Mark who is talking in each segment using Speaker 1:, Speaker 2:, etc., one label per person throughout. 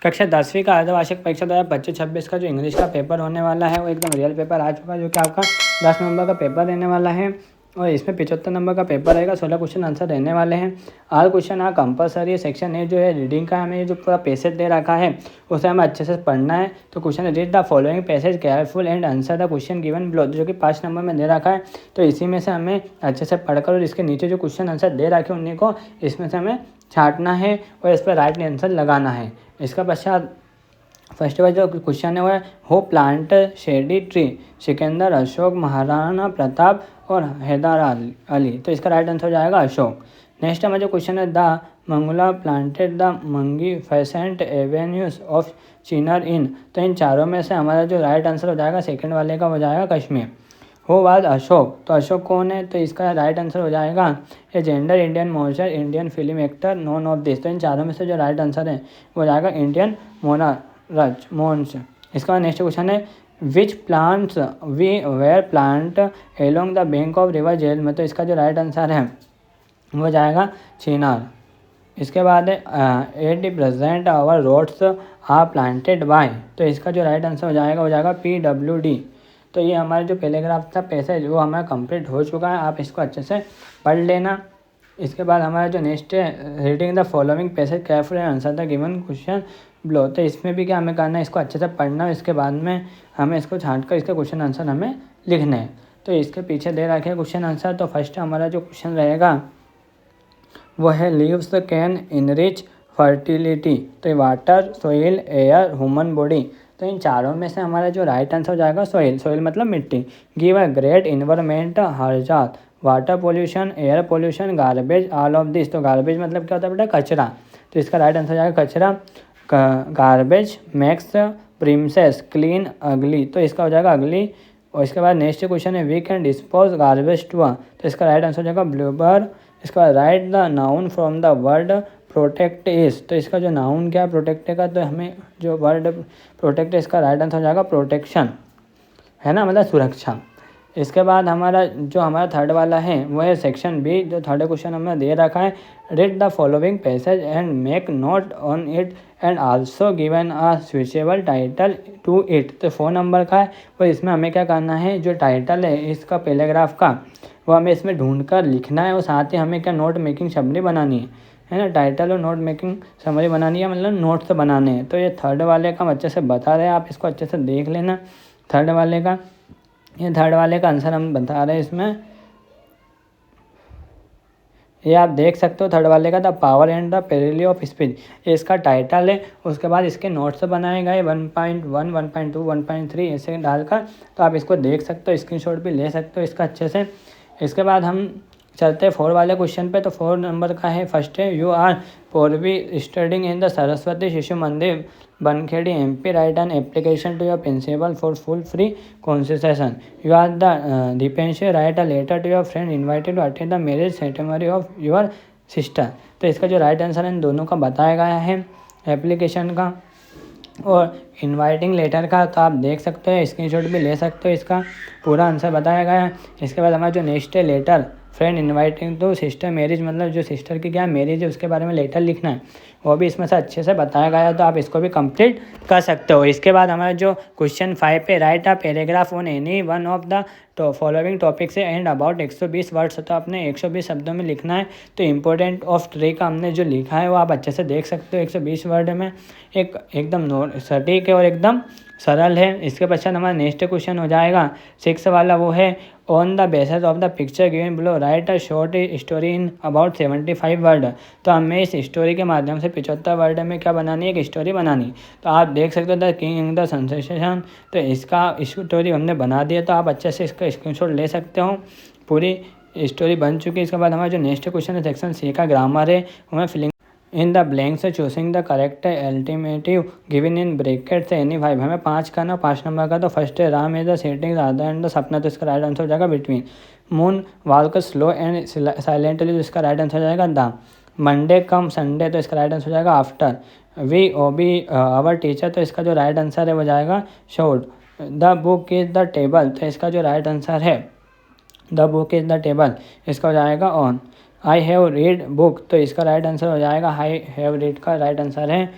Speaker 1: कक्षा 10वीं का अर्धवार्षिक परीक्षा 2025-26 का जो इंग्लिश का पेपर होने वाला है वो एकदम रियल पेपर आ चुका है, जो कि आपका 10 नंबर का पेपर रहने वाला है और इसमें 75 नंबर का पेपर रहेगा। 16 क्वेश्चन आंसर रहने वाले हैं। All question are compulsory. Section A जो है रीडिंग का, हमें जो पूरा पैसेज दे रखा है उसे हमें अच्छे से पढ़ना है। तो question read the following passage careful and answer the question given below, जो कि 5 नंबर में दे रखा है। तो इसी में से हमें अच्छे से पढ़कर और इसके नीचे जो क्वेश्चन आंसर दे रखे हैं उन्हीं को इसमें से हमें छांटना है और इस पर राइट आंसर लगाना है। इसका पश्चात फर्स्ट बार जो क्वेश्चन है वो है who plant shady tree, Sikandar, Ashok, Maharana Pratap और हैदर अली। तो इसका राइट आंसर हो जाएगा अशोक। नेक्स्ट हमारा जो क्वेश्चन है द मंगला प्लांटेड द मंगी फेसेंट एवेन्यूज ऑफ चिनर इन। तो इन चारों में से हमारा जो राइट आंसर हो जाएगा सेकंड वाले का हो जाएगा कश्मीर। हो वाज अशोक, तो अशोक कौन है? तो इसका राइट आंसर हो जाएगा ए जेंडर इंडियन मोनर Indian film actor none of this. तो इन चारों में से जो राइट आंसर है वो हो जाएगा इंडियन मोन्स। इसका बाद नेक्स्ट क्वेश्चन है which plants we were plant along the bank of river जेल में। तो इसका जो राइट आंसर है वो हो जाएगा चिनार। इसके बाद at the present hour roads are planted by. तो इसका जो राइट आंसर हो जाएगा PWD। तो ये हमारा जो पैराग्राफ था पैसेज वो हमारा कंप्लीट हो चुका है, आप इसको अच्छे से पढ़ लेना। इसके बाद हमारा जो नेक्स्ट है reading the following passage careful and answer the given question below. तो इसमें भी क्या हमें करना है, इसको अच्छे से पढ़ना है। इसके बाद में हमें इसको छांट कर इसके क्वेश्चन आंसर हमें लिखने हैं। तो इसके पीछे दे रखे हैं क्वेश्चन आंसर। तो फर्स्ट हमारा जो क्वेश्चन रहेगा वो है लीव्स कैन इनरिच फर्टिलिटी। तो water, soil, air, human body. तो इन चारों में से हमारा जो राइट आंसर हो जाएगा सोइल। सोइल मतलब मिट्टी। गिव अ ग्रेट इन्वायरमेंट हर्जात, water pollution, air pollution, garbage, all of this. तो गार्बेज मतलब क्या होता है बेटा? कचरा। तो इसका राइट आंसर हो जाएगा कचरा। गार्बेज मैक्स प्रिंसेस क्लीन अगली। तो इसका हो जाएगा अगली। और इसके बाद नेक्स्ट क्वेश्चन है we can dispose garbage to. तो इसका राइट आंसर हो जाएगा ब्लूबर। इसका बाद write the noun from the word protect is. तो इसका जो नाउन क्या प्रोटेक्ट का, तो हमें जो वर्ड प्रोटेक्ट है इसका राइट आंसर हो जाएगा प्रोटेक्शन, है ना, मतलब सुरक्षा। इसके बाद हमारा थर्ड वाला है वो है सेक्शन बी। जो थर्ड क्वेश्चन हमें दे रखा है read the following passage and make note on it and also given a suitable title to it. तो 4 नंबर का है और इसमें हमें क्या करना है, जो टाइटल है इसका पैराग्राफ का वो हमें इसमें ढूंढ कर लिखना है और साथ ही हमें क्या नोट मेकिंग समरी बनानी है ना। टाइटल और नोट मेकिंग समरी बनानी है, मतलब नोट्स बनाने हैं। तो ये थर्ड वाले का हम अच्छे से बता रहे हैं, आप इसको अच्छे से देख लेना। थर्ड वाले का आंसर हम बता रहे हैं इसमें, ये आप देख सकते हो। थर्ड वाले का the power and the peril of speech, ये इसका टाइटल है। उसके बाद इसके नोट्स बनाए गए 1.1, 1.2, 1.3 ऐसे डालकर। तो आप इसको देख सकते हो, स्क्रीनशॉट भी ले सकते हो इसका अच्छे से। इसके बाद हम चलते हैं 4 वाले क्वेश्चन पे। तो 4 नंबर का है फर्स्ट है you are Purvi studying in the Saraswati Shishu Mandir Bankhedi MP, write an application to your principal for full free concession. You are the Deepanshi, write a letter to your friend invited to attend the marriage ceremony of your sister. तो इसका जो right answer है इन दोनों का बताया गया है, application का और इनवाइटिंग लेटर का। तो आप देख सकते हो, स्क्रीनशॉट भी ले सकते हो, इसका पूरा आंसर बताया गया है। इसके बाद हमारा जो नेक्स्ट है letter friend inviting to sister marriage, मतलब जो सिस्टर की क्या मैरिज है उसके बारे में लेटर लिखना है, वो भी इसमें से अच्छे से बताया गया है। तो आप इसको भी कंप्लीट कर सकते हो। इसके बाद हमारा जो क्वेश्चन 5 पे right a paragraph on any one of the following topic से एंड अबाउट 120 वर्ड्स। तो आपने 120 शब्दों में लिखना है। तो इम्पोर्टेंट ऑफ ट्री का हमने जो लिखा है वो आप अच्छे से देख सकते हो। 120 वर्ड में एकदम सटीक है और एकदम सरल है। इसके पश्चात हमारा नेक्स्ट क्वेश्चन हो जाएगा 6 वाला, वो है on the basis of the picture given below right a short story in about 75 word. तो हमें इस स्टोरी के माध्यम से 75 वर्ड में क्या बनानी है, एक स्टोरी बनानी। तो आप देख सकते हो द किंग द सेंसेशन। तो इसका स्टोरी हमने बना दिया। तो आप अच्छे से इसका स्क्रीनशॉट ले सकते हो, पूरी स्टोरी बन चुकी है। इसके बाद हमारा जो नेक्स्ट क्वेश्चन है सेक्शन सी का ग्रामर है, हमें filling in the blanks choosing the correct alternative given in bracket से एनी 5। हमें 5 करना, 5 नंबर का। तो फर्स्ट है Ram is the setting Radha and the सपना। तो इसका राइट आंसर हो जाएगा between. Moon walk slow and silently. तो इसका राइट आंसर हो जाएगा द। Monday come Sunday. तो इसका राइट आंसर हो जाएगा after. We obey our teacher. तो इसका जो राइट आंसर है वो जाएगा showed. The book is the table. तो इसका जो राइट आंसर है the book is the table, इसका हो जाएगा on. I have read book. तो इसका राइट आंसर हो जाएगा आई हैव रीड का राइट आंसर है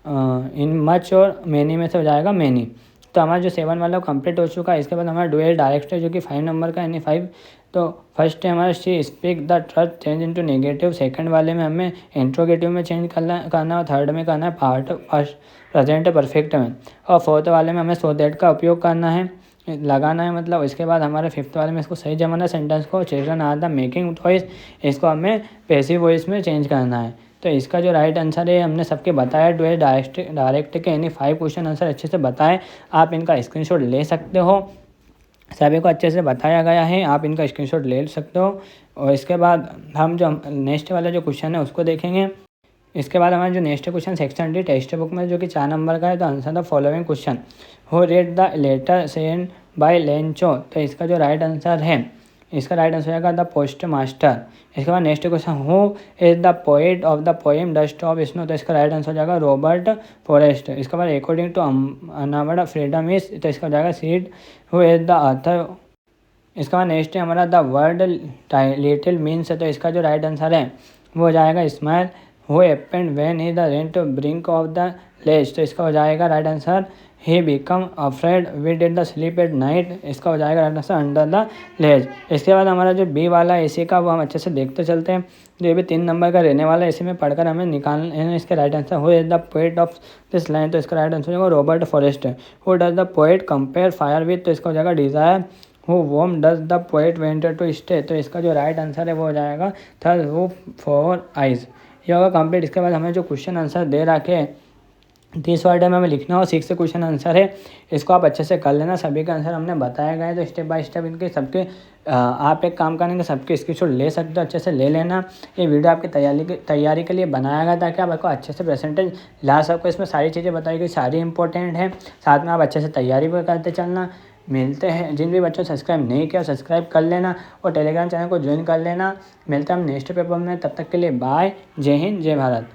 Speaker 1: इन मच और मैनी में से हो जाएगा मैनी। तो हमारा जो 7 वाला कंप्लीट हो चुका है। इसके बाद हमारा डुएल डायरेक्ट है जो कि 5 नंबर का यानी 5। तो फर्स्ट है हमारा she speak the trust change into negative. Second वाले में हमें इंट्रोगेटिव में चेंज करना और थर्ड में करना है पार्ट फर्स्ट प्रेजेंट परफेक्ट में। और फोर्थ वाले में हमें सो दैट का उपयोग करना है, लगाना है मतलब। इसके बाद हमारे फिफ्थ वाले में इसको सही जमाना सेंटेंस को children are the making toys, इसको हमें पैसिव वॉइस में चेंज करना है। तो इसका जो राइट आंसर है हमने सबके बताया डुएल डायरेक्ट के यानी 5 क्वेश्चन आंसर अच्छे से बताए। आप इनका स्क्रीनशॉट ले सकते हो, सभी को अच्छे से बताया गया है, आप इनका स्क्रीनशॉट ले सकते हो। और इसके बाद हम जो नेक्स्ट वाला जो क्वेश्चन है उसको देखेंगे। इसके बाद हमारा जो next question section D text book में जो कि 4 नंबर का है। तो answer the following question, who read the letter sent by Lencho. तो इसका जो राइट आंसर है, इसका राइट आंसर होगा द पोस्ट मास्टर। इसके बाद next question, who is the poet of the poem dust of snow. तो इसका राइट आंसर हो जाएगा रॉबर्ट फॉरेस्ट। इसके बाद according to inward freedom is, तो इसका हो जाएगा seed. Who is the author. इसके बाद नेक्स्ट है हमारा द वर्ड लिटिल मीन्स। तो इसका जो राइट आंसर है वो हो जाएगा smile. Who happened when he the rent brink of the ledge. तो इसका हो जाएगा right answer he become afraid we did the sleep at night. इसका हो जाएगा right answer under the ledge. इसके बाद हमारा जो बी वाला है इसी का वो हम अच्छे से देखते चलते हैं। जो ये भी 3 नंबर का रहने वाला है, इसी में पढ़कर हमें निकालना है इसके right answer. Who is the poet of this line. तो इसका राइट आंसर होगा Robert Frost. Who does the poet compare fire with. तो इसका हो जाएगा desire. Who whom does the poet venture to stay. तो इसका जो राइट आंसर है वो हो जाएगा थर्ड हु फॉर आइज। ये होगा कंप्लीट। इसके बाद हमें जो क्वेश्चन आंसर दे रखे 30 वर्ड में हमें लिखना हो, 6 क्वेश्चन आंसर है, इसको आप अच्छे से कर लेना। सभी का आंसर हमने बताया गया है। तो स्टेप बाय स्टेप इनके सबके आप एक काम करेंगे, सबके स्क्रीनशॉट ले सकते हो, अच्छे से ले लेना। ये वीडियो आपकी तैयारी के लिए बनाया गया ताकि आप आपको अच्छे से परसेंटेज ला सको। इसमें सारी चीज़ें बताई गई, सारी इंपॉर्टेंट है। साथ में आप अच्छे से तैयारी भी करते चलना। मिलते हैं, जिन भी बच्चों सब्सक्राइब नहीं किया सब्सक्राइब कर लेना और टेलीग्राम चैनल को ज्वाइन कर लेना। मिलते हैं हम नेक्स्ट पेपर में, तब तक के लिए बाय। जय हिंद, जय भारत।